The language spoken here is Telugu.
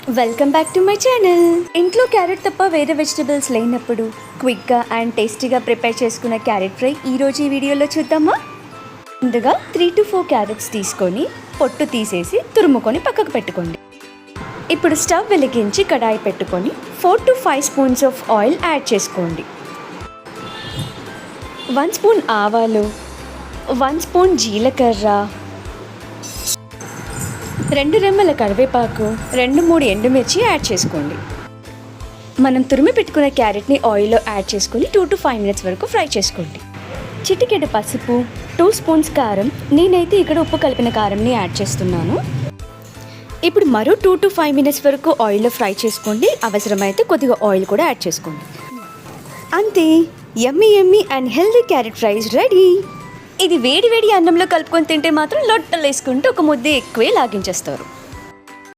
Welcome back to my channel. ఇంట్లో క్యారెట్ తప్ప వేరే వెజిటబుల్స్ లేనప్పుడు క్విక్గా అండ్ టేస్టీగా ప్రిపేర్ చేసుకున్న క్యారెట్ ఫ్రై ఈరోజు ఈ వీడియోలో చూద్దామా. ముందుగా 3 to 4 క్యారెట్స్ తీసుకొని పొట్టు తీసేసి తురుముకొని పక్కకు పెట్టుకోండి. ఇప్పుడు స్టవ్ వెలిగించి కడాయి పెట్టుకొని 4 to 5 spoons of oil add చేసుకోండి. 1 స్పూన్ ఆవాలు, 1 స్పూన్ జీలకర్ర, 2 రెమ్మల కరివేపాకు, 2-3 ఎండుమిర్చి యాడ్ చేసుకోండి. మనం తురిమి పెట్టుకున్న క్యారెట్ని ఆయిల్లో యాడ్ చేసుకొని 2 to 5 minutes వరకు ఫ్రై చేసుకోండి. చిటికెడు పసుపు, 2 స్పూన్స్ కారం, నేనైతే ఇక్కడ ఉప్పు కలిపిన కారంని యాడ్ చేస్తున్నాను. ఇప్పుడు మరో 2 to 5 minutes వరకు ఆయిల్లో ఫ్రై చేసుకోండి. అవసరమైతే కొద్దిగా ఆయిల్ కూడా యాడ్ చేసుకోండి. అంతే, యమ్మీ and healthy carrot fries ready. ఇది వేడి వేడి అన్నంలో కలుపుకొని తింటే మాత్రం లొట్టలు వేసుకుంటూ ఒక ముద్ద ఎక్కువే లాగించేస్తారు.